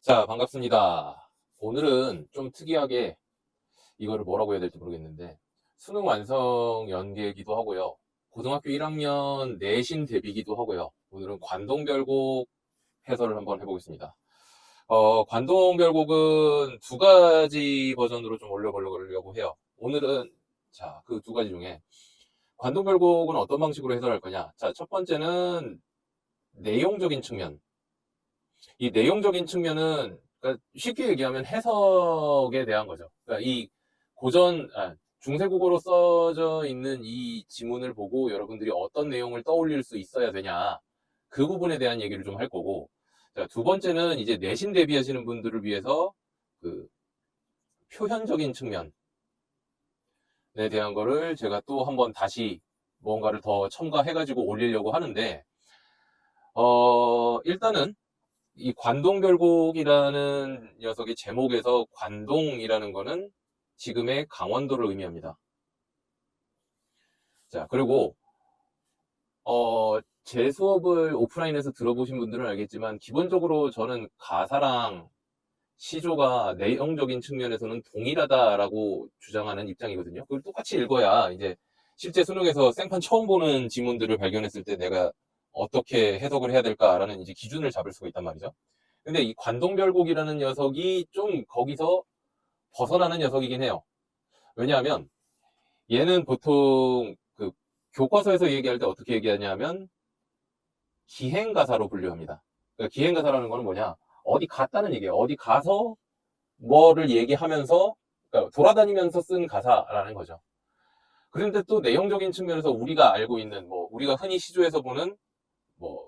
자, 반갑습니다. 오늘은 좀 특이하게 이거를 뭐라고 해야 될지 모르겠는데, 수능 완성 연계이기도 하고요. 고등학교 1학년 내신 대비기도 하고요. 오늘은 관동별곡 해설을 한번 해보겠습니다. 관동별곡은 두 가지 버전으로 좀 올려보려고 해요. 오늘은, 자, 그 두 가지 중에, 관동별곡은 어떤 방식으로 해설할 거냐? 자, 첫 번째는 내용적인 측면. 이 내용적인 측면은 그러니까 쉽게 얘기하면 해석에 대한 거죠. 그러니까 이 중세국어로 써져 있는 이 지문을 보고 여러분들이 어떤 내용을 떠올릴 수 있어야 되냐, 그 부분에 대한 얘기를 좀 할 거고, 자, 두 번째는 이제 내신 대비하시는 분들을 위해서 그 표현적인 측면에 대한 거를 제가 또 한번 다시 뭔가를 더 첨가해가지고 올리려고 하는데, 일단은 이 관동별곡이라는 녀석의 제목에서 관동이라는 거는 지금의 강원도를 의미합니다. 자, 그리고 제 수업을 오프라인에서 들어보신 분들은 알겠지만 기본적으로 저는 가사랑 시조가 내용적인 측면에서는 동일하다라고 주장하는 입장이거든요. 그걸 똑같이 읽어야 이제 실제 수능에서 생판 처음 보는 지문들을 발견했을 때 내가 어떻게 해석을 해야 될까라는 이제 기준을 잡을 수가 있단 말이죠. 근데 이 관동별곡이라는 녀석이 좀 거기서 벗어나는 녀석이긴 해요. 왜냐하면 얘는 보통 그 교과서에서 얘기할 때 어떻게 얘기하냐면 기행가사로 분류합니다. 그러니까 기행가사라는 거는 뭐냐? 어디 갔다는 얘기예요. 어디 가서 뭐를 얘기하면서, 그러니까 돌아다니면서 쓴 가사라는 거죠. 그런데 또 내용적인 측면에서 우리가 알고 있는, 뭐 우리가 흔히 시조에서 보는 뭐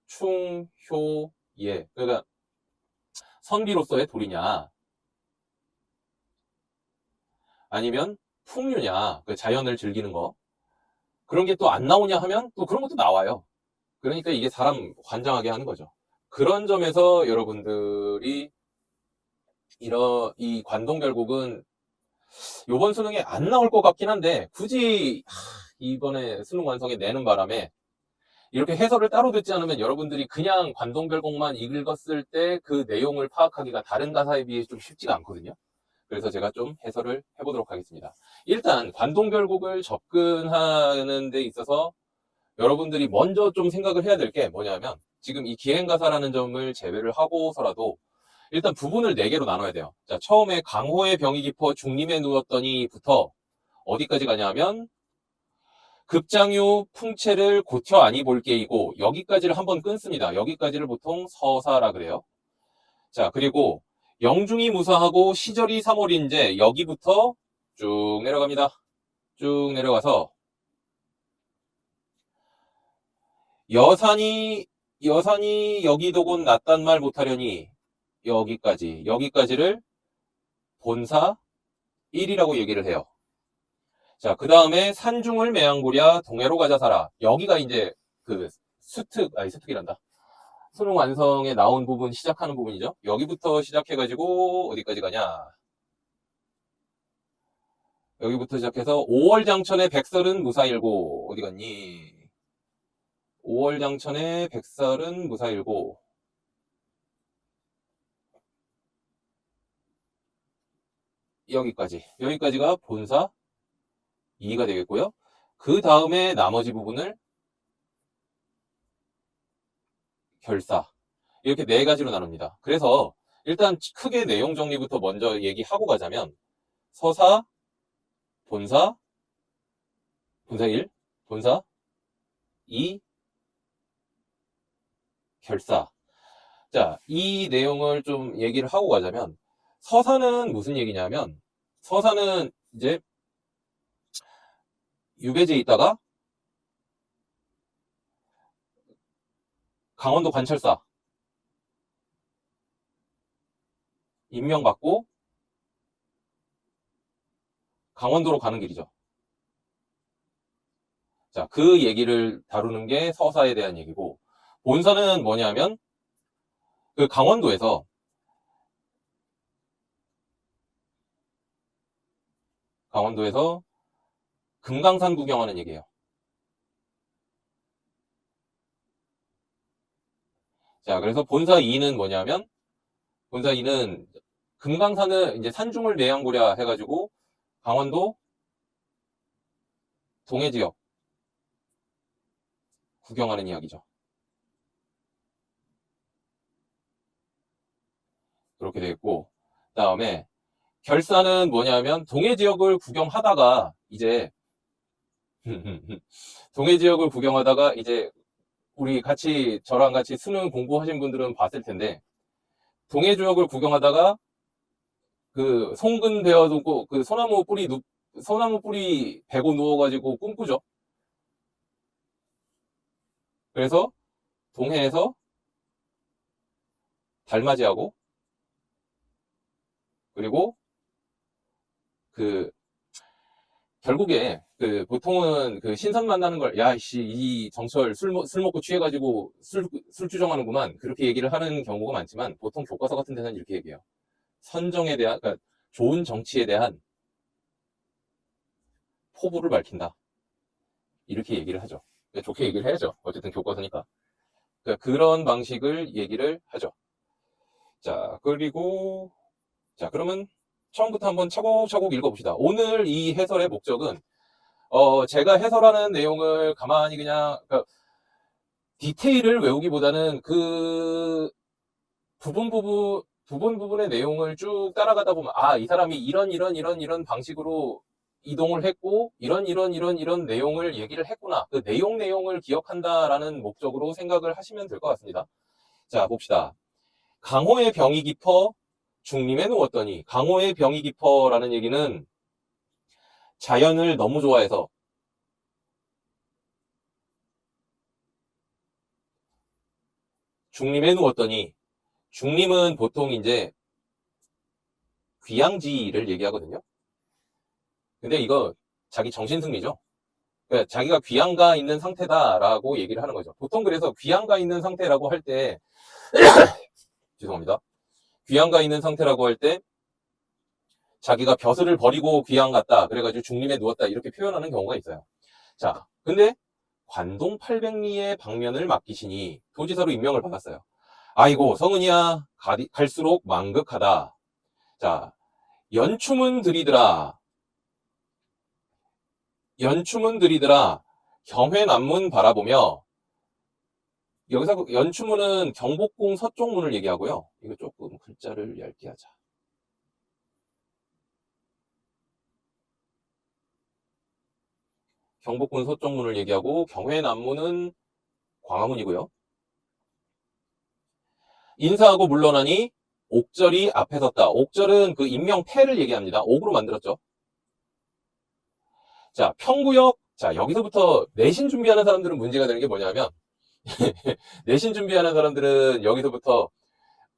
충, 효, 예, 그러니까 선비로서의 도리냐, 아니면 풍류냐, 그 자연을 즐기는 거, 그런 게 또 안 나오냐 하면 또 그런 것도 나와요. 그러니까 이게 사람 관장하게 하는 거죠. 그런 점에서 여러분들이 이 관동결국은 이번 수능에 안 나올 것 같긴 한데 굳이 이번에 수능 완성에 내는 바람에 이렇게 해설을 따로 듣지 않으면 여러분들이 그냥 관동별곡만 읽었을 때 그 내용을 파악하기가 다른 가사에 비해 좀 쉽지가 않거든요. 그래서 제가 좀 해설을 해보도록 하겠습니다. 일단 관동별곡을 접근하는 데 있어서 여러분들이 먼저 좀 생각을 해야 될 게 뭐냐면, 지금 이 기행가사라는 점을 제외를 하고서라도 일단 부분을 4개로 나눠야 돼요. 자, 처음에 강호의 병이 깊어 중림에 누웠더니부터 어디까지 가냐면 급장유 풍채를 고쳐 아니 볼게이고, 여기까지를 한번 끊습니다. 여기까지를 보통 서사라 그래요. 자, 그리고 영중이 무사하고 시절이 3월인제, 여기부터 쭉 내려갑니다. 쭉 내려가서 여산이 여기도곤 낫단 말 못하려니, 여기까지를 본사 1이라고 얘기를 해요. 자, 그 다음에 산중을 매양구랴 동해로 가자 살아, 여기가 이제 그 스특이란다, 수능 완성에 나온 부분, 시작하는 부분이죠. 여기부터 시작해가지고 어디까지 가냐, 여기부터 시작해서 5월 장천의 백설은 무사일고, 어디 갔니, 5월 장천의 백설은 무사일고, 여기까지가 본사 2가 되겠고요. 그 다음에 나머지 부분을 결사, 이렇게 4가지로 나눕니다. 그래서 일단 크게 내용 정리부터 먼저 얘기하고 가자면, 서사, 본사, 본사 1, 본사 2, 결사. 자, 이 내용을 좀 얘기를 하고 가자면, 서사는 무슨 얘기냐면, 서사는 이제 유배지에 있다가 강원도 관찰사 임명받고 강원도로 가는 길이죠. 자, 그 얘기를 다루는 게 서사에 대한 얘기고, 본사는 뭐냐면 그 강원도에서 금강산 구경하는 얘기예요. 자, 그래서 본사 2는 뭐냐면 본사 2는 금강산은 이제 산중을 내양고려 해가지고 강원도 동해 지역 구경하는 이야기죠. 그렇게 되어 있고, 그 다음에 결사는 뭐냐면 동해 지역을 구경하다가 이제 동해 지역을 구경하다가 이제 우리 같이 저랑 같이 수능 공부하신 분들은 봤을 텐데 동해 지역을 구경하다가 그 송근 베어두고 그 소나무 뿌리 베고 누워가지고 꿈꾸죠. 그래서 동해에서 달맞이하고 그리고 그 결국에 그 보통은 그 신선 만나는 걸 야 씨 이 정철 술 먹고 취해가지고 술 주정하는구만 그렇게 얘기를 하는 경우가 많지만 보통 교과서 같은 데는 이렇게 얘기해요. 선정에 대한 그러니까 좋은 정치에 대한 포부를 밝힌다 이렇게 얘기를 하죠. 좋게 얘기를 해야죠. 어쨌든 교과서니까. 그러니까 그런 방식을 얘기를 하죠. 자 그리고 자 그러면 처음부터 한번 차곡차곡 읽어봅시다. 오늘 이 해설의 목적은 제가 해설하는 내용을 가만히 그냥 그러니까 디테일을 외우기보다는 그 부분의 내용을 쭉 따라가다 보면 이 사람이 이런 방식으로 이동을 했고 이런 내용을 얘기를 했구나. 그 내용을 기억한다라는 목적으로 생각을 하시면 될 것 같습니다. 자 봅시다. 강호의 병이 깊어 중림에 누웠더니 강호의 병이 깊어라는 얘기는 자연을 너무 좋아해서 중림에 누웠더니 중림은 보통 이제 귀양지를 얘기하거든요. 근데 이거 자기 정신승리죠. 그러니까 자기가 귀양가 있는 상태다라고 얘기를 하는 거죠. 보통 그래서 귀양가 있는 상태라고 할 때 죄송합니다. 귀양가 있는 상태라고 할 때 자기가 벼슬을 버리고 귀양 갔다 그래가지고 중림에 누웠다 이렇게 표현하는 경우가 있어요. 자 근데 관동 800리의 방면을 맡기시니 도지사로 임명을 받았어요. 아이고 성은이야 갈수록 망극하다. 자 연춤은 들이더라 경회남문 바라보며 여기서 연추문은 경복궁 서쪽문을 얘기하고요. 이거 조금 글자를 얇게 하자. 경복궁 서쪽문을 얘기하고 경회남문은 광화문이고요. 인사하고 물러나니 옥절이 앞에 섰다. 옥절은 그 임명패를 얘기합니다. 옥으로 만들었죠. 자, 평구역. 자, 여기서부터 내신 준비하는 사람들은 문제가 되는 게 뭐냐면 내신 준비하는 사람들은 여기서부터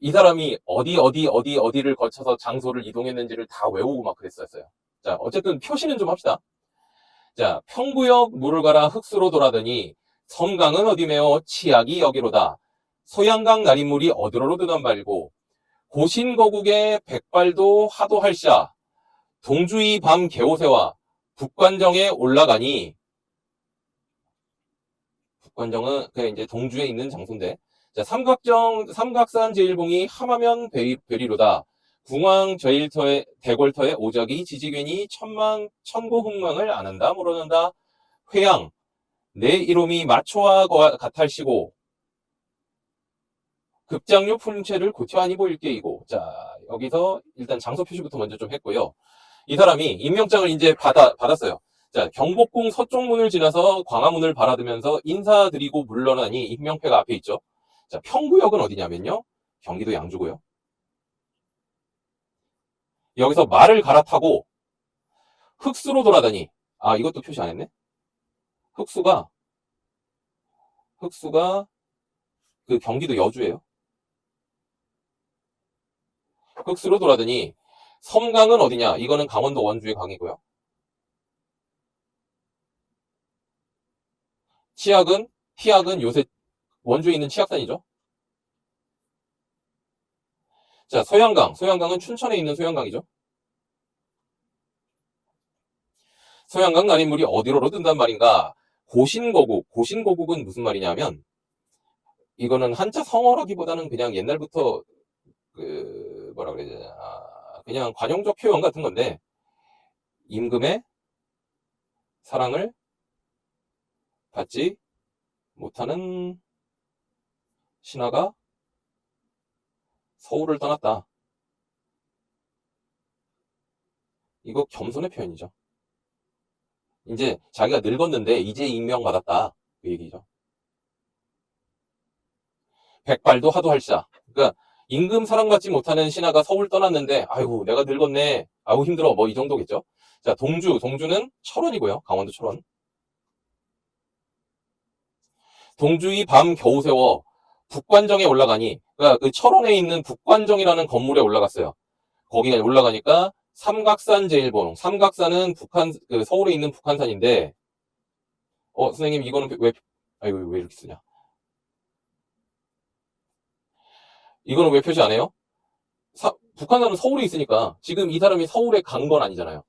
이 사람이 어디를 거쳐서 장소를 이동했는지를 다 외우고 막 그랬었어요. 자, 어쨌든 표시는 좀 합시다. 자, 평구역 물을 가라 흑수로 돌아더니 섬강은 어디매어 치약이 여기로다. 소양강 나린물이 어디로로 드던 발고 고신거국의 백발도 하도할샤 동주이 밤 개오새와 북관정에 올라가니 북관정은 그냥 이제 동주에 있는 장소인데 자 삼각산 제일봉이 함하면 베리로다 궁왕 대궐터의 오작이 지지괜히 천고흥망을 안한다 모르는다 회양 내 이름이 마초와 같할시고 급장류 품체를 고쳐하니 보일게이고 자 여기서 일단 장소 표시부터 먼저 좀 했고요. 이 사람이 임명장을 이제 받았어요. 자 경복궁 서쪽문을 지나서 광화문을 바라보면서 인사드리고 물러나니 임명패가 앞에 있죠. 자 평구역은 어디냐면요. 경기도 양주고요. 여기서 말을 갈아타고 흑수로 돌아다니 이것도 표시 안 했네. 흑수가 그 경기도 여주예요. 흑수로 돌아다니 섬강은 어디냐? 이거는 강원도 원주의 강이고요. 티악은 요새 원주에 있는 치악산이죠. 자, 소양강은 춘천에 있는 소양강이죠. 소양강 나린물이 어디로로 든단 말인가? 고신거국은 무슨 말이냐면 이거는 한자 성어라기보다는 그냥 옛날부터 뭐라 그래야 되냐. 그냥 관용적 표현 같은 건데, 임금의 사랑을 받지 못하는 신하가 서울을 떠났다. 이거 겸손의 표현이죠. 이제 자기가 늙었는데 이제 임명받았다. 그 얘기죠. 백발도 하도 할자. 그러니까 임금 사랑받지 못하는 신하가 서울 떠났는데 아이고 내가 늙었네. 아이고 힘들어. 뭐 이 정도겠죠. 자, 동주는 철원이고요. 강원도 철원. 동주이 밤 겨우 세워 북관정에 올라가니, 그러니까 그 철원에 있는 북관정이라는 건물에 올라갔어요. 거기에 올라가니까 삼각산 제일봉. 삼각산은 서울에 있는 북한산인데, 선생님 이거는 왜 이렇게 쓰냐? 이거는 왜 표시 안 해요? 북한산은 서울에 있으니까 지금 이 사람이 서울에 간 건 아니잖아요.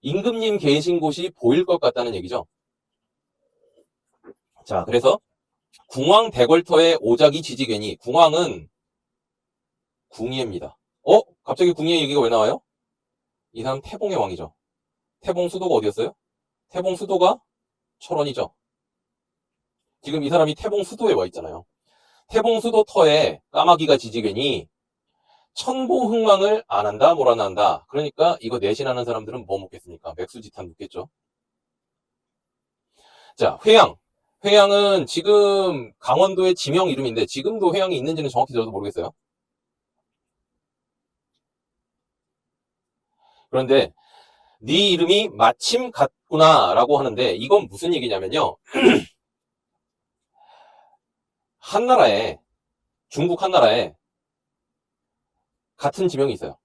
임금님 계신 곳이 보일 것 같다는 얘기죠. 자, 그래서 궁왕 대궐터에 오작이 지지개니, 궁왕은 궁예입니다. 갑자기 궁예 얘기가 왜 나와요? 이 사람 태봉의 왕이죠. 태봉 수도가 어디였어요? 태봉 수도가 철원이죠. 지금 이 사람이 태봉 수도에 와 있잖아요. 태봉 수도 터에 까마귀가 지지개니 천고흥망을 안 한다, 뭘 안 한다. 그러니까 이거 내신하는 사람들은 뭐 묻겠습니까? 맥수지탄 묻겠죠. 자, 회양. 회양은 지금 강원도의 지명 이름인데 지금도 회양이 있는지는 정확히 저도 모르겠어요. 그런데 네 이름이 마침 같구나 라고 하는데 이건 무슨 얘기냐면요. 한나라에, 중국 한나라에 같은 지명이 있어요.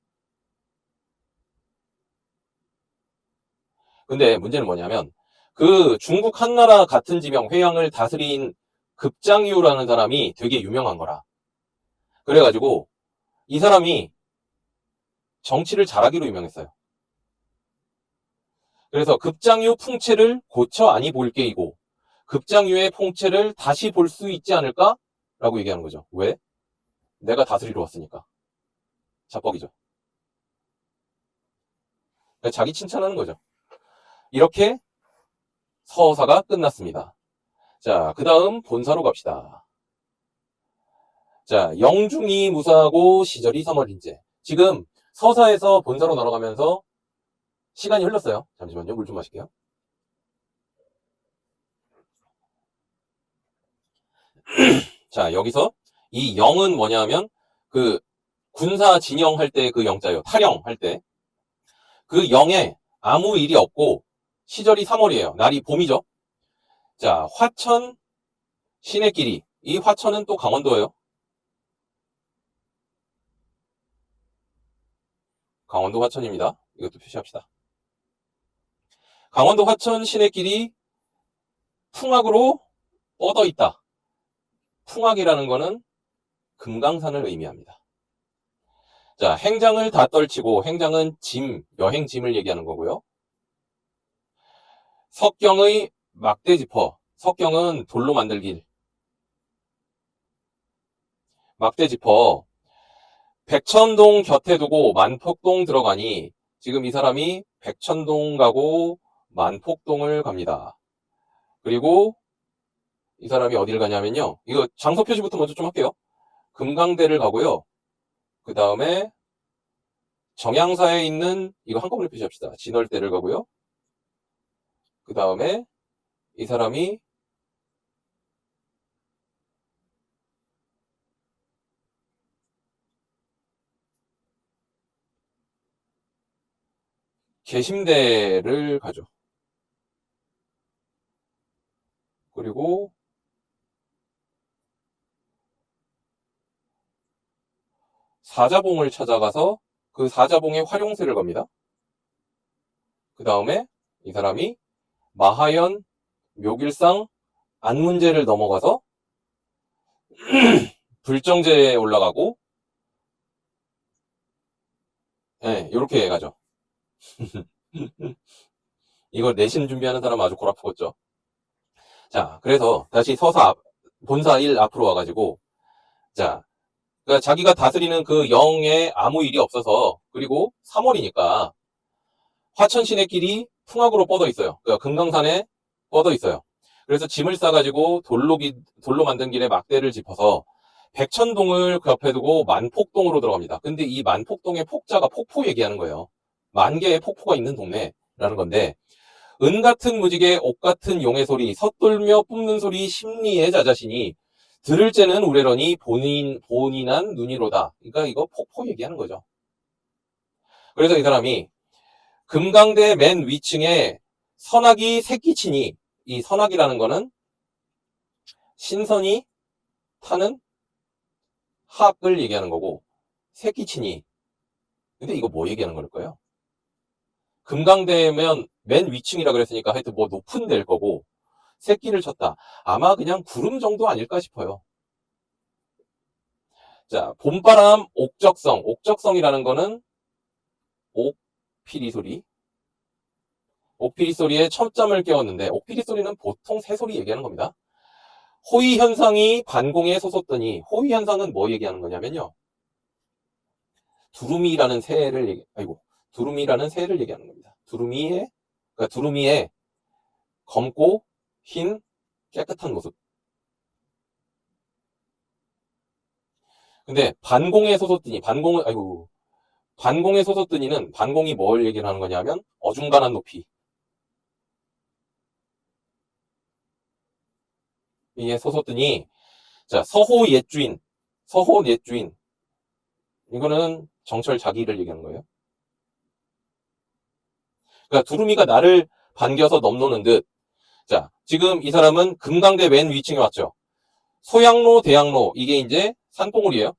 근데 문제는 뭐냐면 그 중국 한나라 같은 지명 회양을 다스린 급장유라는 사람이 되게 유명한 거라. 그래가지고 이 사람이 정치를 잘하기로 유명했어요. 그래서 급장유 풍채를 고쳐 아니 볼 게이고 급장유의 풍채를 다시 볼 수 있지 않을까? 라고 얘기하는 거죠. 왜? 내가 다스리러 왔으니까. 자뻑이죠. 그러니까 자기 칭찬하는 거죠. 이렇게 서사가 끝났습니다. 자, 그 다음 본사로 갑시다. 자, 영중이 무사하고 시절이 서멀인제. 지금 서사에서 본사로 날아가면서 시간이 흘렀어요. 잠시만요. 물 좀 마실게요. 자, 여기서 이 영은 뭐냐 하면 그 군사 진영할 때 그 영자예요. 탈영할 때. 그 영에 아무 일이 없고 시절이 3월이에요. 날이 봄이죠. 자, 화천 시내길이. 이 화천은 또 강원도예요. 강원도 화천입니다. 이것도 표시합시다. 강원도 화천 시내길이 풍악으로 뻗어 있다. 풍악이라는 거는 금강산을 의미합니다. 자, 행장을 다 떨치고, 행장은 짐, 여행 짐을 얘기하는 거고요. 석경의 막대지퍼. 석경은 돌로 만들길. 막대지퍼. 백천동 곁에 두고 만폭동 들어가니 지금 이 사람이 백천동 가고 만폭동을 갑니다. 그리고 이 사람이 어디를 가냐면요. 이거 장소 표시부터 먼저 좀 할게요. 금강대를 가고요. 그 다음에 정양사에 있는 이거 한꺼번에 표시합시다. 진월대를 가고요. 그 다음에 이 사람이 계심대를 가죠. 그리고 사자봉을 찾아가서 그 사자봉의 활용세를 갑니다. 그 다음에 이 사람이 마하연, 묘길상, 안문제를 넘어가서 불정제에 올라가고, 네, 이렇게 가죠. 이거 내신 준비하는 사람 아주 골 아프겠죠. 자, 그래서 다시 본사 1 앞으로 와가지고, 자, 그러니까 자기가 다스리는 그 영에 아무 일이 없어서, 그리고 3월이니까 화천 시내길이 풍악으로 뻗어 있어요. 그러니까 금강산에 뻗어 있어요. 그래서 짐을 싸가지고 돌로 만든 길에 막대를 짚어서 백천동을 그 옆에 두고 만폭동으로 들어갑니다. 근데 이 만폭동의 폭자가 폭포 얘기하는 거예요. 만 개의 폭포가 있는 동네라는 건데, 은 같은 무지개 옥 같은 용의 소리 섣돌며 뿜는 소리 심리의 자자시니 들을 째는 우레러니 본인한 눈이로다. 그러니까 이거 폭포 얘기하는 거죠. 그래서 이 사람이 금강대 맨 위층에 선악이 새끼치니, 이 선악이라는 거는 신선이 타는 학을 얘기하는 거고, 새끼치니, 근데 이거 뭐 얘기하는 걸까요? 금강대면 맨 위층이라 그랬으니까 하여튼 뭐 높은 데일 거고, 새끼를 쳤다. 아마 그냥 구름 정도 아닐까 싶어요. 자, 봄바람 옥적성. 옥적성이라는 거는 옥피리 소리. 옥피리 소리에 첫잠을 깨웠는데, 옥피리 소리는 보통 새소리 얘기하는 겁니다. 호의 현상이 반공에 솟았더니, 호의 현상은 뭐 얘기하는 거냐면요. 두루미라는 새를 얘기하는 겁니다. 그러니까 두루미의 검고 흰 깨끗한 모습. 근데 반공에 솟았더니는, 반공이 뭘 얘기를 하는 거냐면 어중간한 높이. 이게 솟았더니, 자, 서호 옛주인. 이거는 정철 자기를 얘기하는 거예요. 그러니까 두루미가 나를 반겨서 넘노는 듯. 자, 지금 이 사람은 금강대 맨 위층에 왔죠. 소양로, 대양로, 이게 이제 산봉우리예요.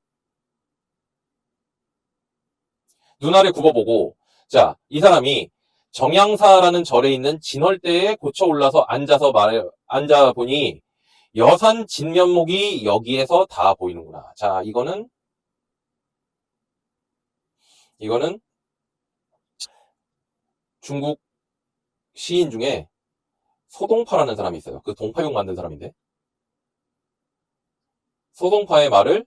눈알을 굽어보고, 자, 이 사람이 정양사라는 절에 있는 진월대에 고쳐 올라서 앉아보니 여산 진면목이 여기에서 다 보이는구나. 자, 이거는 중국 시인 중에 소동파라는 사람이 있어요. 그 동파용 만든 사람인데, 소동파의 말을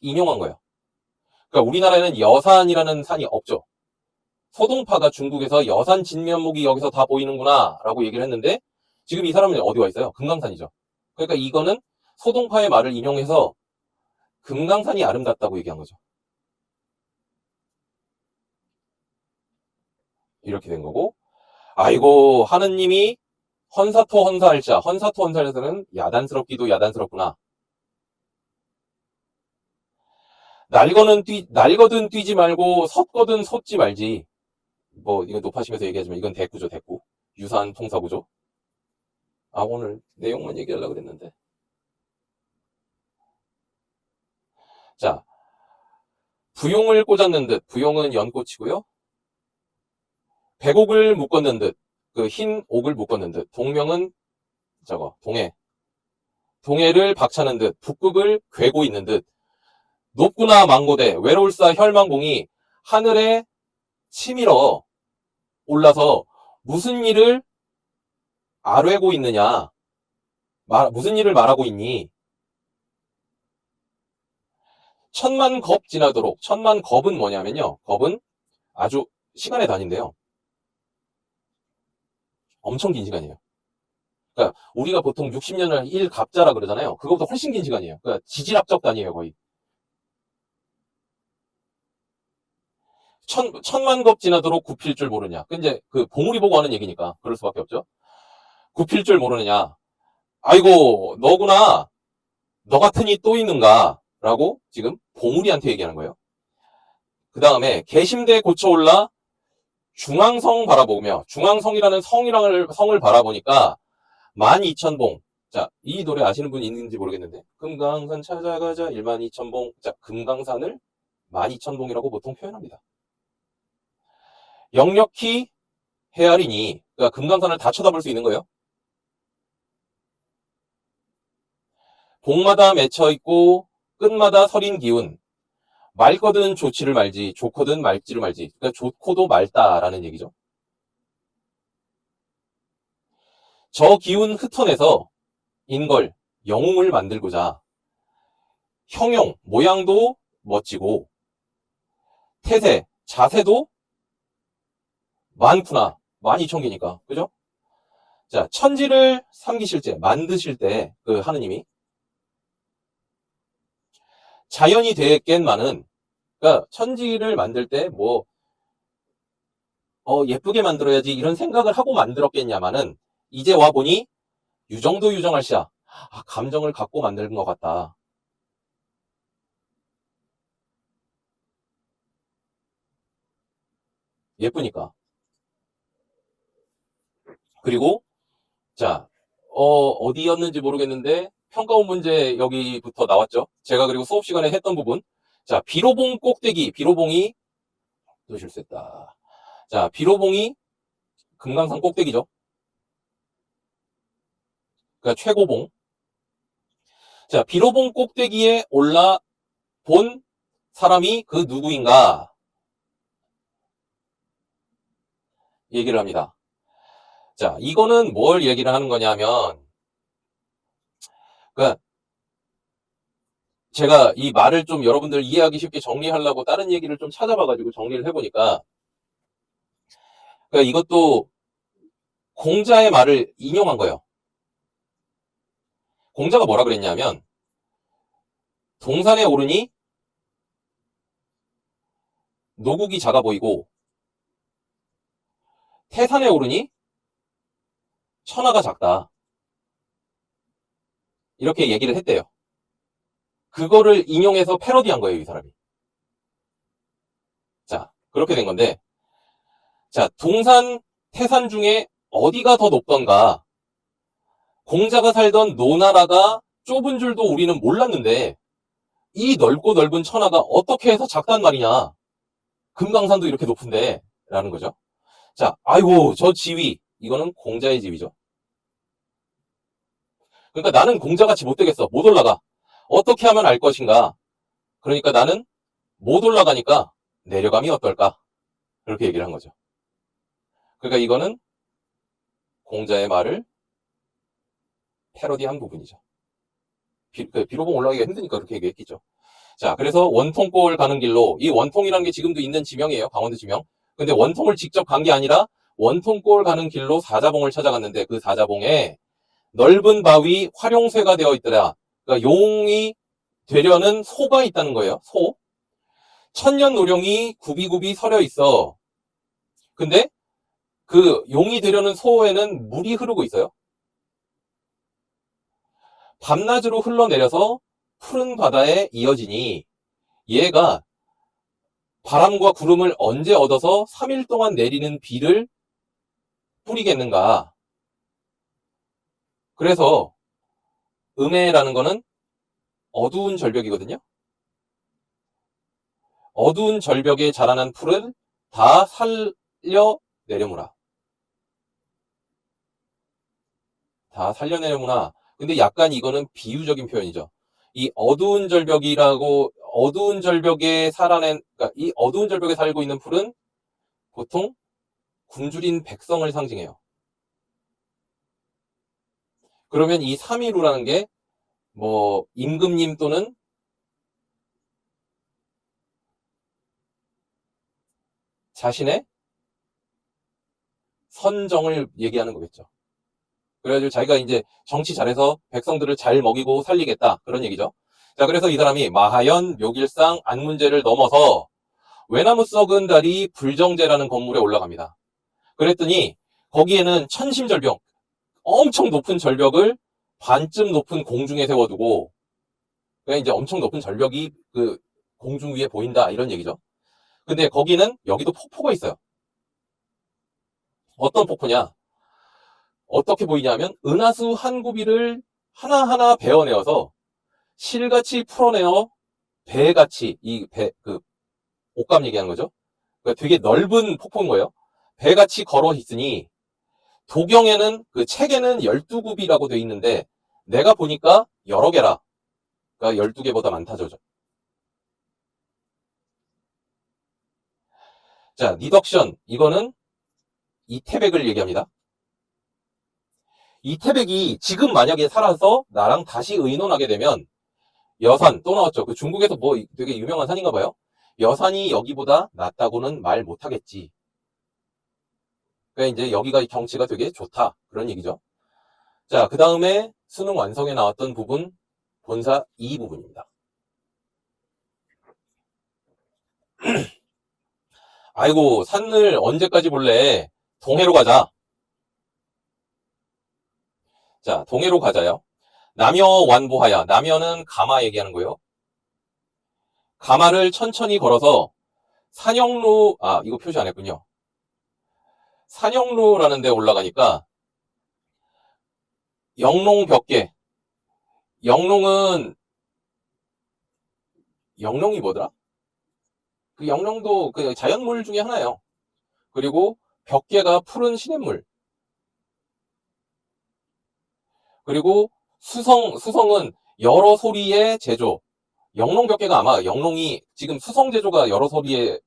인용한 거예요. 그러니까 우리나라에는 여산이라는 산이 없죠. 소동파가 중국에서 여산 진면목이 여기서 다 보이는구나 라고 얘기를 했는데, 지금 이 사람은 어디 와 있어요? 금강산이죠. 그러니까 이거는 소동파의 말을 인용해서 금강산이 아름답다고 얘기한 거죠. 이렇게 된 거고, 아이고 하느님이 헌사토 헌사할자는 야단스럽기도 야단스럽구나. 날거든 뛰지 말고 섰거든 섰지 말지. 뭐 이건 높아시면서 얘기하지만 이건 대꾸죠, 대꾸. 유사한 통사구조. 아, 오늘 내용만 얘기하려고 그랬는데. 자, 부용을 꽂았는 듯. 부용은 연꽃이고요. 백옥을 묶었는 듯. 그 흰 옥을 묶었는 듯. 동명은 동해. 동해를 박차는 듯. 북극을 괴고 있는 듯. 높구나 망고대. 외로울사 혈망공이 하늘에 치밀어 올라서 무슨 일을 아뢰고 있느냐. 무슨 일을 말하고 있니? 천만 겁 지나도록. 천만 겁은 뭐냐면요. 겁은 아주 시간의 단위인데요. 엄청 긴 시간이에요. 그러니까 우리가 보통 60년을 1갑자라 그러잖아요. 그거보다 훨씬 긴 시간이에요. 그러니까 지질학적 단위예요, 거의. 천만 겁 지나도록 굽힐 줄 모르냐. 근데 그 봉우리 보고 하는 얘기니까 그럴 수밖에 없죠. 굽힐 줄 모르느냐. 아이고 너구나. 너 같으니 또 있는가. 라고 지금 봉우리한테 얘기하는 거예요. 그 다음에 개심대 고쳐 올라 중앙성 바라보며, 중앙성이라는 성을 바라보니까 12,000봉. 자, 이 노래 아시는 분 있는지 모르겠는데, 금강산 찾아가자 12,000봉. 자, 금강산을 12,000봉이라고 보통 표현합니다. 역력히 헤아리니, 그러니까 금강산을 다 쳐다볼 수 있는 거예요. 봉마다 맺혀 있고 끝마다 서린 기운. 맑거든 좋지를 말지, 좋거든 맑지를 말지. 그러니까 좋고도 맑다라는 얘기죠. 저 기운 흩어내서 인걸, 영웅을 만들고자 형용, 모양도 멋지고, 태세, 자세도 많구나. 12,000개니까. 그죠? 자, 천지를 삼기실 때, 만드실 때, 그 하느님이, 자연이 되겠만은, 그러니까 천지를 만들 때 뭐, 예쁘게 만들어야지 이런 생각을 하고 만들었겠냐마는, 이제 와보니, 유정도 유정할 시야. 아, 감정을 갖고 만든 것 같다. 예쁘니까. 그리고, 자, 어디였는지 모르겠는데, 평가원 문제 여기부터 나왔죠. 제가 그리고 수업 시간에 했던 부분. 자, 비로봉 꼭대기, 비로봉이, 또 실수했다. 자, 비로봉이 금강산 꼭대기죠. 그러니까 최고봉. 자, 비로봉 꼭대기에 올라 본 사람이 그 누구인가 얘기를 합니다. 자, 이거는 뭘 얘기를 하는 거냐면, 그러니까 제가 이 말을 좀 여러분들 이해하기 쉽게 정리하려고 다른 얘기를 좀 찾아봐가지고 정리를 해보니까, 그러니까 이것도 공자의 말을 인용한 거예요. 공자가 뭐라 그랬냐면, 동산에 오르니 노국이 작아 보이고, 태산에 오르니 천하가 작다. 이렇게 얘기를 했대요. 그거를 인용해서 패러디한 거예요, 이 사람이. 자, 그렇게 된 건데, 자, 동산, 태산 중에 어디가 더 높던가, 공자가 살던 노나라가 좁은 줄도 우리는 몰랐는데, 이 넓고 넓은 천하가 어떻게 해서 작단 말이냐. 금강산도 이렇게 높은데, 라는 거죠. 자, 아이고, 저 지위. 이거는 공자의 지위죠. 그러니까 나는 공자같이 못 되겠어. 못 올라가. 어떻게 하면 알 것인가? 그러니까 나는 못 올라가니까 내려감이 어떨까? 그렇게 얘기를 한 거죠. 그러니까 이거는 공자의 말을 패러디한 부분이죠. 비로봉 올라가기가 힘드니까 그렇게 얘기했겠죠. 자, 그래서 원통골 가는 길로, 이 원통이라는 게 지금도 있는 지명이에요. 강원도 지명. 근데 원통을 직접 간 게 아니라 원통골 가는 길로 사자봉을 찾아갔는데, 그 사자봉에 넓은 바위 활용쇠가 되어 있더라. 그러니까 용이 되려는 소가 있다는 거예요. 소. 천년 노령이 굽이굽이 서려 있어. 근데 그 용이 되려는 소에는 물이 흐르고 있어요. 밤낮으로 흘러내려서 푸른 바다에 이어지니, 얘가 바람과 구름을 언제 얻어서 3일 동안 내리는 비를 뿌리겠는가. 그래서 음해라는 거는 어두운 절벽이거든요. 어두운 절벽에 자라난 풀을 다 살려 내려무라. 다 살려내려무나. 근데 약간 이거는 비유적인 표현이죠. 이 어두운 절벽이라고, 어두운 절벽에 살아낸, 그러니까 이 어두운 절벽에 살고 있는 풀은 보통 굶주린 백성을 상징해요. 그러면 이 삼이루라는 게 뭐 임금님 또는 자신의 선정을 얘기하는 거겠죠. 그래가지고 자기가 이제 정치 잘해서 백성들을 잘 먹이고 살리겠다, 그런 얘기죠. 자, 그래서 이 사람이 마하연, 묘길상, 안문제를 넘어서 외나무 썩은 다리 불정제라는 건물에 올라갑니다. 그랬더니 거기에는 천심절벽, 엄청 높은 절벽을 반쯤 높은 공중에 세워두고, 그러니까 이제 엄청 높은 절벽이 그 공중 위에 보인다, 이런 얘기죠. 근데 거기는 여기도 폭포가 있어요. 어떤 폭포냐? 어떻게 보이냐면 은하수 한 구비를 하나하나 베어내어서 실같이 풀어내어 배같이, 이 배, 그 옷감 얘기하는 거죠. 그러니까 되게 넓은 폭포인 거예요. 배같이 걸어 있으니 도경에는, 그 책에는 12굽이라고 돼 있는데 내가 보니까 여러 개라. 그러니까 12개보다 많다죠. 자, 니덕션, 이거는 이태백을 얘기합니다. 이태백이 지금 만약에 살아서 나랑 다시 의논하게 되면 여산 또 나왔죠. 그 중국에서 뭐 되게 유명한 산인가 봐요. 여산이 여기보다 낫다고는 말 못하겠지. 그러니까 이제 여기가 경치가 되게 좋다. 그런 얘기죠. 자, 그 다음에 수능 완성에 나왔던 부분, 본사 2 부분입니다. 아이고, 산을 언제까지 볼래? 동해로 가자. 자, 동해로 가자요. 남여 완보하야. 남여는 가마 얘기하는 거예요. 가마를 천천히 걸어서 산영로, 이거 표시 안 했군요. 산영로라는 데 올라가니까 영롱 벽계. 영롱은, 영롱이 뭐더라? 그 영롱도 그 자연물 중에 하나예요. 그리고 벽계가 푸른 시냇물. 그리고 수성은 여러 소리의 제조. 영롱 벽계가 아마 영롱이 지금 수성 제조가 여러 소리의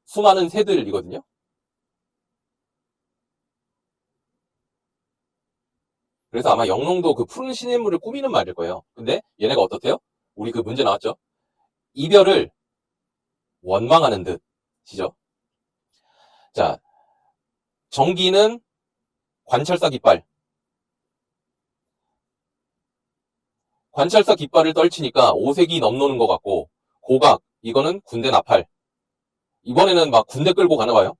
수많은 새들이거든요. 그래서 아마 영롱도 그 푸른 시냇물을 꾸미는 말일 거예요. 근데 얘네가 어떻대요? 우리 그 문제 나왔죠? 이별을 원망하는 듯이죠. 자, 정기는 관찰사 깃발. 관찰사 깃발을 떨치니까 오색이 넘노는 것 같고, 고각, 이거는 군대 나팔. 이번에는 막 군대 끌고 가나 봐요.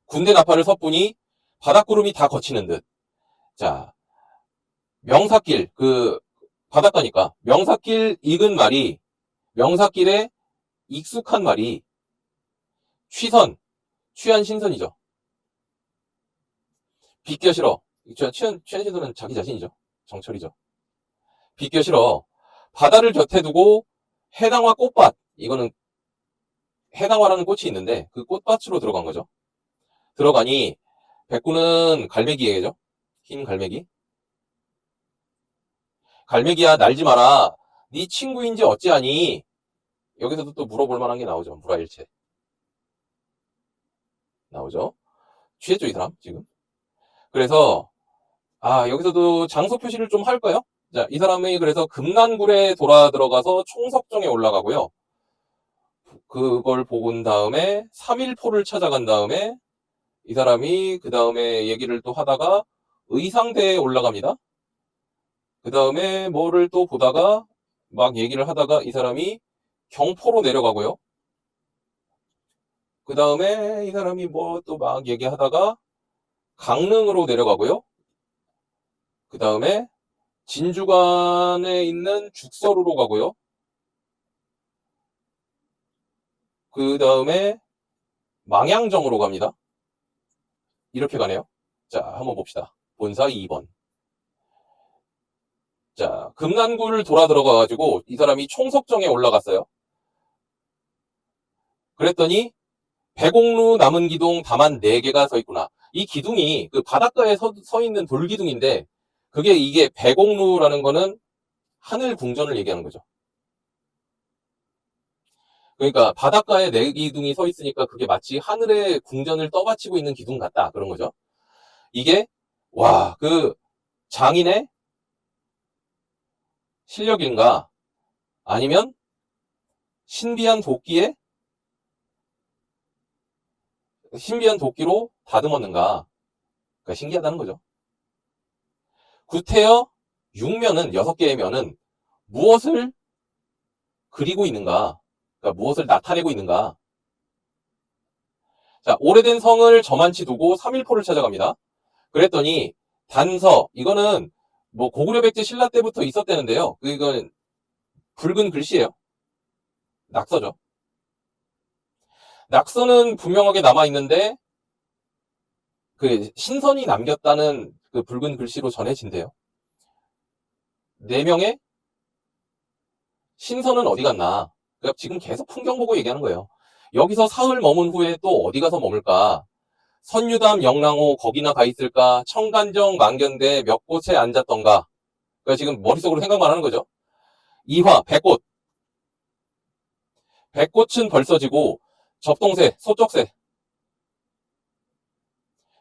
군대 나팔을 섣보니 바닷구름이 다 거치는 듯. 자, 명사길, 바닷가니까. 명사길 익은 말이, 명사길에 익숙한 말이, 취한 신선이죠. 비껴 싫어. 취한 신선은 자기 자신이죠. 정철이죠. 비껴 싫어. 바다를 곁에 두고 해당화 꽃밭. 이거는 해당화라는 꽃이 있는데 그 꽃밭으로 들어간 거죠. 들어가니 백구는 갈매기예요. 흰 갈매기. 갈매기야 날지 마라. 네 친구인지 어찌하니. 여기서도 또 물어볼 만한 게 나오죠. 물화일체. 나오죠. 취했죠 이 사람 지금. 그래서 여기서도 장소 표시를 좀 할까요? 자, 이 사람이 그래서 금난굴에 돌아 들어가서 총석정에 올라가고요. 그걸 보고 다음에 3일포를 찾아간 다음에 이 사람이 그 다음에 얘기를 또 하다가 의상대에 올라갑니다. 그 다음에 뭐를 또 보다가 막 얘기를 하다가 이 사람이 경포로 내려가고요. 그 다음에 이 사람이 뭐 또 막 얘기하다가 강릉으로 내려가고요. 그 다음에 진주관에 있는 죽서루로 가고요. 그 다음에 망양정으로 갑니다. 이렇게 가네요. 자, 한번 봅시다. 본사 2번. 자, 금난굴을 돌아 들어가가지고 이 사람이 총석정에 올라갔어요. 그랬더니 배곡루 남은 기둥 다만 4개가 서 있구나. 이 기둥이 그 바닷가에 서 있는 돌기둥인데 이게 배곡루라는 거는 하늘 궁전을 얘기하는 거죠. 그러니까 바닷가에 4기둥이 서 있으니까 그게 마치 하늘의 궁전을 떠받치고 있는 기둥 같다. 그런 거죠. 이게 그 장인의 실력인가 아니면 신비한 도끼로 다듬었는가. 그러니까 신기하다는 거죠. 구태여 6면은 6개의 면은 무엇을 그리고 있는가? 그러니까 무엇을 나타내고 있는가? 자, 오래된 성을 저만치 두고 3일포를 찾아갑니다. 그랬더니 단서, 이거는 뭐 고구려 백제 신라 때부터 있었다는데요. 이건 붉은 글씨예요. 낙서죠. 낙서는 분명하게 남아있는데 그 신선이 남겼다는 그 붉은 글씨로 전해진대요. 4명의 신선은 어디 갔나? 그러니까 지금 계속 풍경 보고 얘기하는 거예요. 여기서 사흘 머문 후에 또 어디 가서 머물까? 선유담, 영랑호 거기나 가 있을까? 청간정, 만견대 몇 곳에 앉았던가? 그러니까 지금 머릿속으로 생각만 하는 거죠. 이화, 백꽃. 백꽃은 벌써 지고 접동새,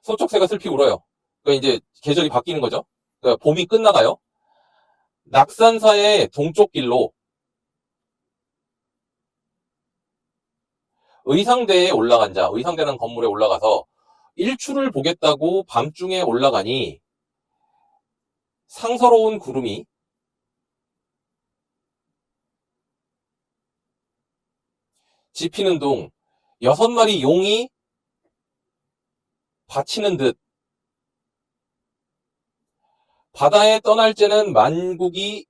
소쩍새가 슬피 울어요. 그러니까 이제 계절이 바뀌는 거죠. 그러니까 봄이 끝나가요. 낙산사의 동쪽 길로 의상대에 올라간 자, 의상대라는 건물에 올라가서 일출을 보겠다고 밤중에 올라가니 상서로운 구름이 지피는 동 6마리 용이 받치는 듯 바다에 떠날 때는 만국이,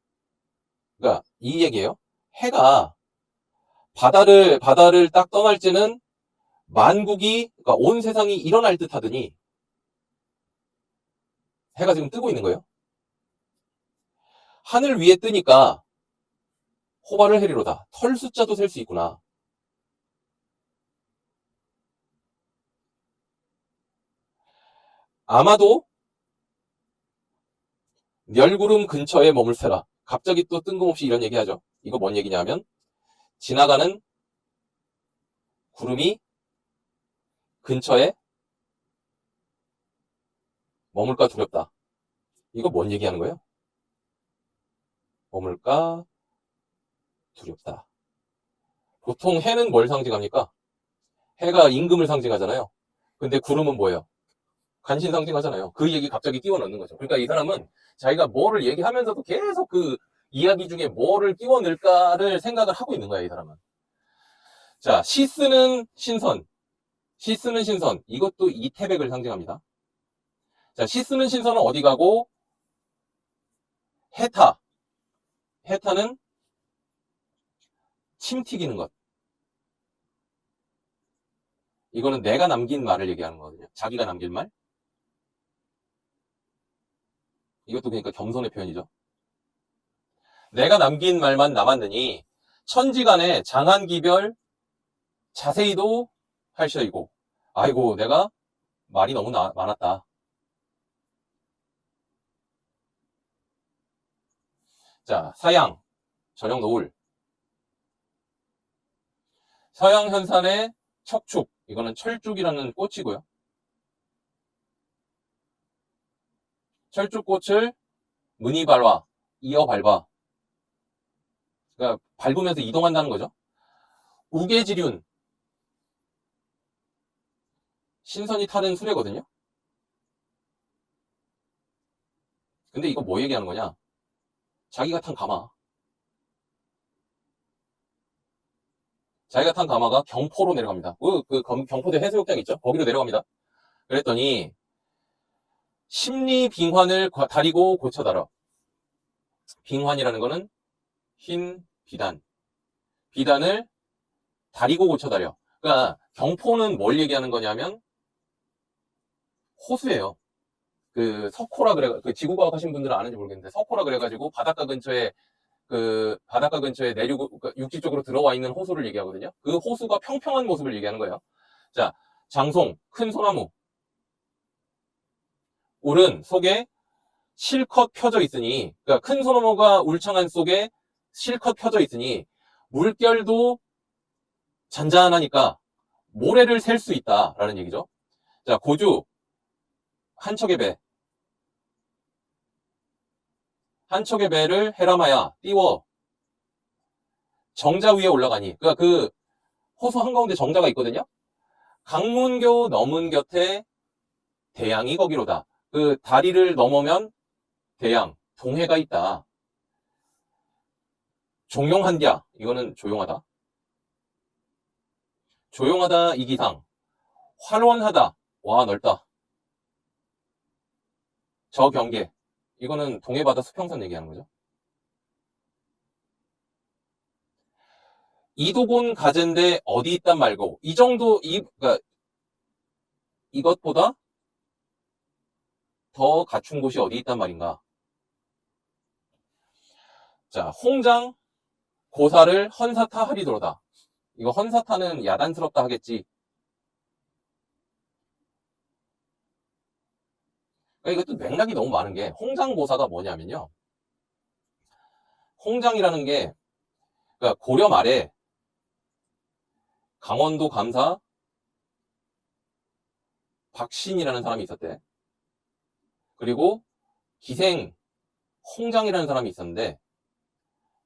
그러니까 이 얘기예요. 해가 바다를 딱 떠날 때는 만국이, 그러니까 온 세상이 일어날 듯 하더니 해가 지금 뜨고 있는 거예요. 하늘 위에 뜨니까 호발을 해리로다. 털 숫자도 셀 수 있구나. 아마도 멸구름 근처에 머물세라. 갑자기 또 뜬금없이 이런 얘기하죠. 이거 뭔 얘기냐면 지나가는 구름이 근처에 머물까 두렵다. 이거 뭔 얘기하는 거예요? 머물까 두렵다. 보통 해는 뭘 상징합니까? 해가 임금을 상징하잖아요. 근데 구름은 뭐예요? 간신 상징하잖아요. 그 얘기 갑자기 끼워 넣는 거죠. 그러니까 이 사람은 자기가 뭐를 얘기하면서도 계속 그 이야기 중에 뭐를 끼워 넣을까를 생각을 하고 있는 거야, 이 사람은. 자, 시스는 신선. 시스는 신선. 이것도 이태백을 상징합니다. 자, 시스는 신선은 어디 가고, 해타. 해타는 침 튀기는 것. 이거는 내가 남긴 말을 얘기하는 거거든요. 자기가 남긴 말. 이것도 그러니까 겸손의 표현이죠. 내가 남긴 말만 남았느니 천지간에 장한기별 자세히도 할시이고. 아이고, 내가 말이 너무 많았다. 자, 사양, 저녁 노을. 서양 현산의 척축, 이거는 철쭉이라는 꽃이고요. 철쭉꽃을 문이 밟아, 이어 밟아. 그러니까 밟으면서 이동한다는 거죠. 우계지륜, 신선이 타는 수레거든요. 근데 이거 뭐 얘기하는 거냐? 자기가 탄 가마. 자기가 탄 가마가 경포로 내려갑니다. 경포대 해수욕장 있죠? 거기로 내려갑니다. 그랬더니 십리빙환을 다리고 고쳐달아. 빙환이라는 거는 흰 비단. 비단을 다리고 고쳐다려. 그러니까 경포는 뭘 얘기하는 거냐면 호수예요. 그 석호라 그래, 그 지구과학 하신 분들은 아는지 모르겠는데 석호라 그래가지고 바닷가 근처에 내륙, 그러니까 육지 쪽으로 들어와 있는 호수를 얘기하거든요. 그 호수가 평평한 모습을 얘기하는 거예요. 자, 장송, 큰 소나무, 울은 속에 실컷 펴져 있으니, 그러니까 큰 소나무가 울창한 속에 실컷 펴져 있으니 물결도 잔잔하니까 모래를 셀 수 있다라는 얘기죠. 자, 고주, 한 척의 배. 한 척의 배를 헤라마야 띄워 정자 위에 올라가니. 그러니까 그 호수 한가운데 정자가 있거든요. 강문교 넘은 곁에 대양이 거기로다. 그 다리를 넘으면 대양, 동해가 있다. 종용한디야. 이거는 조용하다. 조용하다 이기상. 활원하다. 와, 넓다. 저 경계. 이거는 동해바다 수평선 얘기하는 거죠. 이도곤 가젠데 어디 있단 말고 이 정도 그러니까 이것보다 더 갖춘 곳이 어디 있단 말인가. 자, 홍장 고사를 헌사타 하리도로다. 이거 헌사타는 야단스럽다 하겠지. 그러니까 이것도 맥락이 너무 많은 게 홍장고사가 뭐냐면요. 홍장이라는 게 그러니까 고려 말에 강원도 감사 박신이라는 사람이 있었대. 그리고 기생 홍장이라는 사람이 있었는데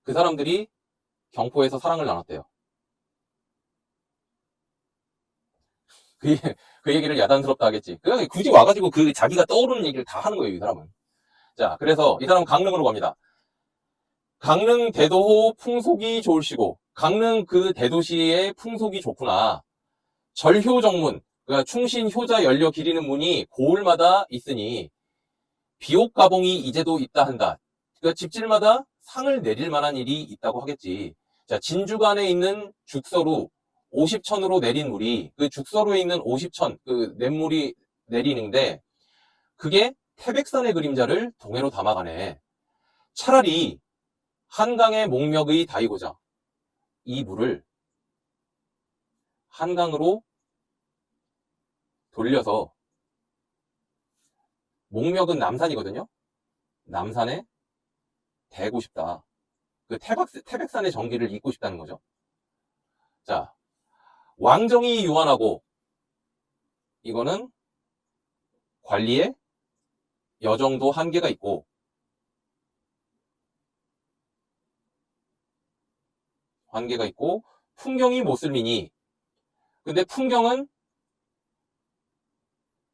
그 사람들이 경포에서 사랑을 나눴대요. 그, 그 얘기를 야단스럽다 하겠지. 그냥 굳이 와가지고 그 자기가 떠오르는 얘기를 다 하는 거예요, 이 사람은. 자, 그래서 이 사람은 강릉으로 갑니다. 강릉 대도호 풍속이 좋을시고, 강릉 그 대도시의 풍속이 좋구나. 절효정문, 그러니까 충신 효자 연려 기리는 문이 고을마다 있으니 비옥가봉이 이제도 있다 한다. 그러니까 집집마다 상을 내릴 만한 일이 있다고 하겠지. 자, 진주관에 있는 죽서루 50천으로 내린 물이 그 죽서루에 있는 50천 그 냇물이 내리는데 그게 태백산의 그림자를 동해로 담아가네. 차라리 한강의 목멱의 다이고자 이 물을 한강으로 돌려서 목멱은 남산이거든요. 남산에 대고 싶다. 그 태백산의 정기를 잇고 싶다는 거죠. 자, 왕정이 유한하고 이거는 관리에 여정도 한계가 있고 풍경이 못쓸미니 근데 풍경은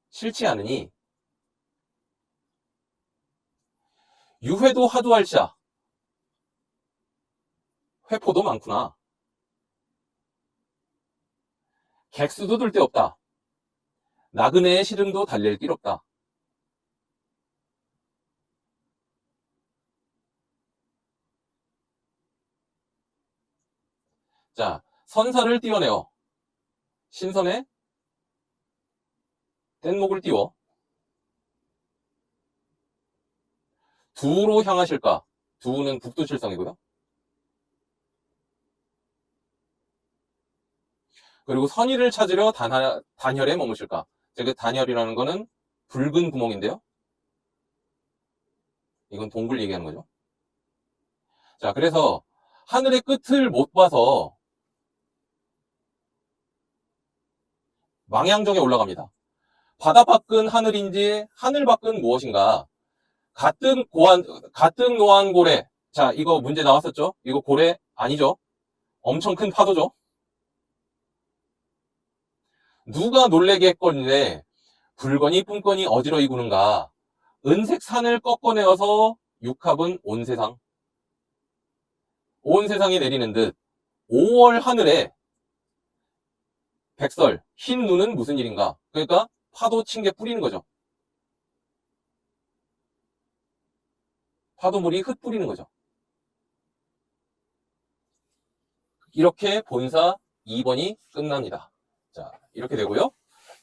싫지 않으니 유회도 하두할샤 회포도 많구나. 객수도 들 데 없다. 나그네의 시름도 달랠 길 없다. 자, 선사를 띄워내어 신선에 뗏목을 띄워 두로 향하실까? 두는 북두칠성이고요. 그리고 선의를 찾으려 단혈에 머무실까? 그 단혈이라는 거는 붉은 구멍인데요. 이건 동굴 얘기하는 거죠. 자, 그래서 하늘의 끝을 못 봐서 망향정에 올라갑니다. 바다 밖은 하늘인지 하늘 밖은 무엇인가? 가뜩 노한 고래. 자, 이거 문제 나왔었죠? 이거 고래 아니죠? 엄청 큰 파도죠? 누가 놀래게 했건데 불거니 뿜거니 어지러이 구는가? 은색 산을 꺾어내어서 육합은 온 세상. 온 세상이 내리는 듯 5월 하늘에 백설, 흰 눈은 무슨 일인가? 그러니까 파도 친 게 뿌리는 거죠. 파도물이 흩뿌리는 거죠. 이렇게 본사 2번이 끝납니다. 자, 이렇게 되고요.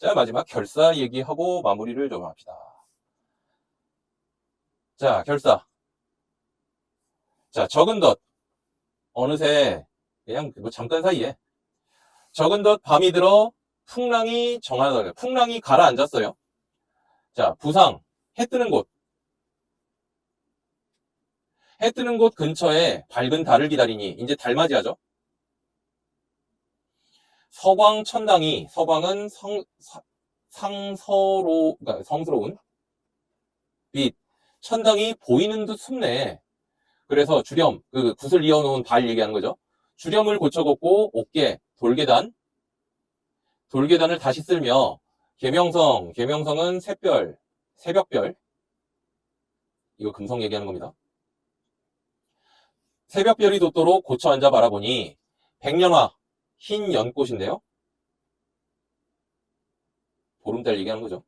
자, 마지막 결사 얘기하고 마무리를 좀 합시다. 자, 결사. 자, 적은 덧. 어느새 그냥 뭐 잠깐 사이에 적은 덧 밤이 들어 풍랑이 가라앉았어요. 자, 부상. 해 뜨는 곳. 해 뜨는 곳 근처에 밝은 달을 기다리니 이제 달맞이하죠. 서광 천당이 서광은 그러니까 성스러운 빛. 천당이 보이는 듯 숨네. 그래서 주렴, 그 굿을 이어놓은 발 얘기하는 거죠. 주렴을 고쳐 걷고 옥계, 돌계단을 다시 쓸며 계명성은 새벽별. 이거 금성 얘기하는 겁니다. 새벽별이 돋도록 고쳐 앉아 바라보니 백년화, 흰 연꽃인데요. 보름달 얘기하는 거죠.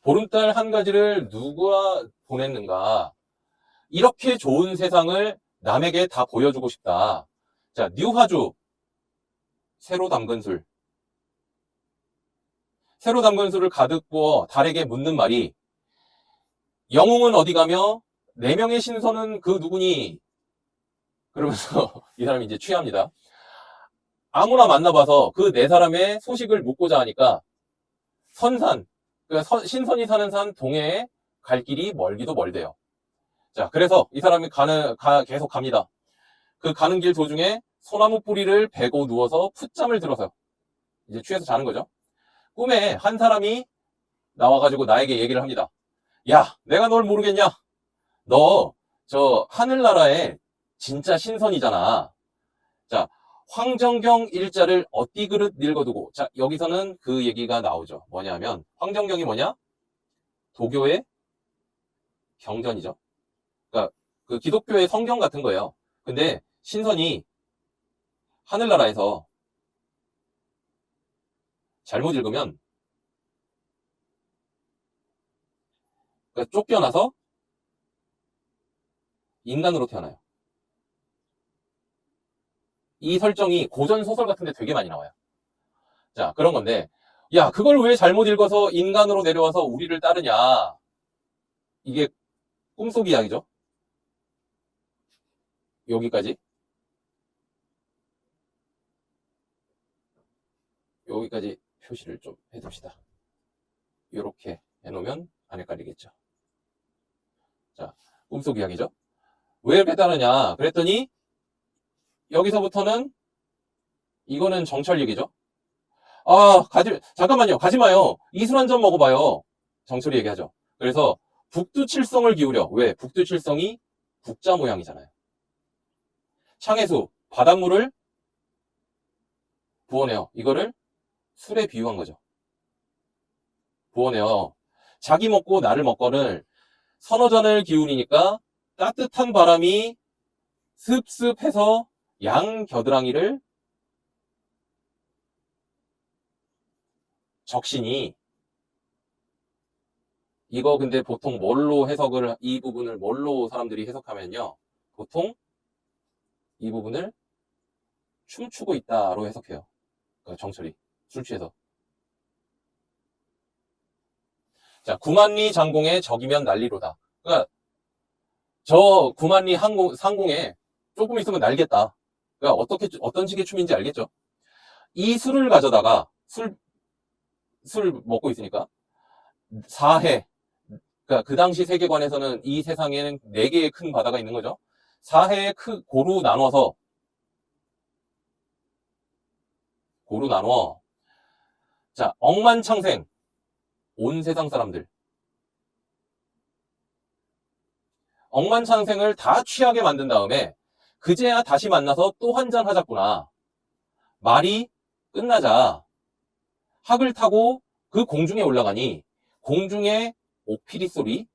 보름달 한 가지를 누가 보냈는가? 이렇게 좋은 세상을 남에게 다 보여주고 싶다. 자, 뉴화주, 새로 담근 술. 새로 담근 술을 가득 부어 달에게 묻는 말이 영웅은 어디 가며 4명의 신선은 그 누구니? 그러면서 이 사람이 이제 취합니다. 아무나 만나봐서 그 4사람의 소식을 묻고자 하니까 선산, 그러니까 신선이 사는 산 동해에 갈 길이 멀기도 멀대요. 자, 그래서 이 사람이 계속 갑니다. 그 가는 길 도중에 소나무 뿌리를 베고 누워서 풋잠을 들어서 이제 취해서 자는 거죠. 꿈에 한 사람이 나와가지고 나에게 얘기를 합니다. 야, 내가 널 모르겠냐? 너, 저, 하늘나라의 진짜 신선이잖아. 자, 황정경 일자를 어디 그릇 늙어두고. 자, 여기서는 그 얘기가 나오죠. 뭐냐면, 황정경이 뭐냐? 도교의 경전이죠. 그러니까, 그 기독교의 성경 같은 거예요. 근데, 신선이 하늘나라에서 잘못 읽으면, 그러니까 쫓겨나서 인간으로 태어나요. 이 설정이 고전 소설 같은 데 되게 많이 나와요. 자, 그런 건데, 야, 그걸 왜 잘못 읽어서 인간으로 내려와서 우리를 따르냐? 이게 꿈속 이야기죠. 여기까지. 여기까지 표시를 좀 해둡시다. 이렇게 해놓으면 안 헷갈리겠죠. 자, 꿈속 이야기죠. 왜 이렇게 따르냐? 그랬더니, 여기서부터는, 이거는 정철 얘기죠. 아, 잠깐만요. 가지 마요. 이술 한 잔 먹어봐요. 정철이 얘기하죠. 그래서, 북두칠성을 기울여. 왜? 북두칠성이 국자 모양이잖아요. 창해수, 바닷물을 부어내요. 이거를 술에 비유한 거죠. 부어내요. 자기 먹고 나를 먹거를 서너 잔을 기울이니까 따뜻한 바람이 습습해서 양 겨드랑이를 적시니, 이거 근데 보통 뭘로 해석을, 이 부분을 뭘로 사람들이 해석하면요. 보통 이 부분을 춤추고 있다로 해석해요. 그러니까 정철이. 술 취해서. 자, 구만리 장공의 적이면 난리로다. 그러니까 저 구만리 상공에 조금 있으면 날겠다. 그러니까 어떤 식의 춤인지 알겠죠? 이 술을 가져다가, 술 먹고 있으니까, 사해. 그러니까 그 당시 세계관에서는 이 세상에는 4개의 큰 바다가 있는 거죠. 사해의 고루 나눠. 자, 억만창생. 온 세상 사람들. 억만창생을 다 취하게 만든 다음에, 그제야 다시 만나서 또 한잔 하자꾸나. 말이 끝나자 학을 타고 그 공중에 올라가니, 공중에 옥피리 소리.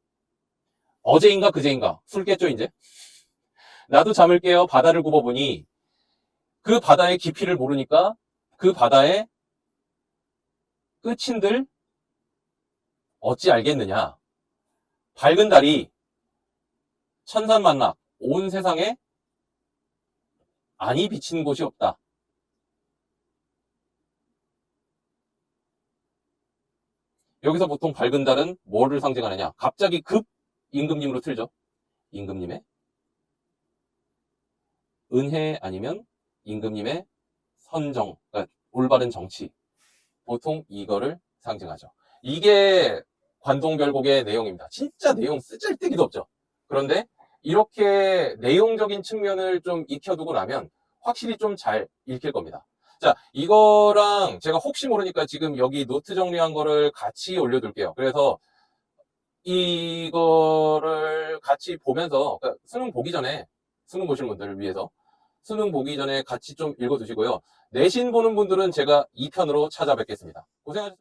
어제인가 그제인가 술 깼죠 이제. 나도 잠을 깨어 바다를 굽어보니, 그 바다의 깊이를 모르니까 그 바다의 끝인들 어찌 알겠느냐. 밝은 달이 천산만락 온 세상에 안이 비친 곳이 없다. 여기서 보통 밝은 달은 뭐를 상징하느냐. 갑자기 급 임금님으로 틀죠. 임금님의 은혜 아니면 임금님의 선정, 그러니까 올바른 정치. 보통 이거를 상징하죠. 이게 관동별곡의 내용입니다. 진짜 내용 쓰잘데기도 없죠. 그런데 이렇게 내용적인 측면을 좀 익혀두고 나면 확실히 좀 잘 읽힐 겁니다. 자, 이거랑 제가 혹시 모르니까 지금 여기 노트 정리한 거를 같이 올려둘게요. 그래서 이거를 같이 보면서, 그러니까 수능 보기 전에, 수능 보시는 분들을 위해서 수능 보기 전에 같이 좀 읽어두시고요. 내신 보는 분들은 제가 2편으로 찾아뵙겠습니다. 고생하셨습니다.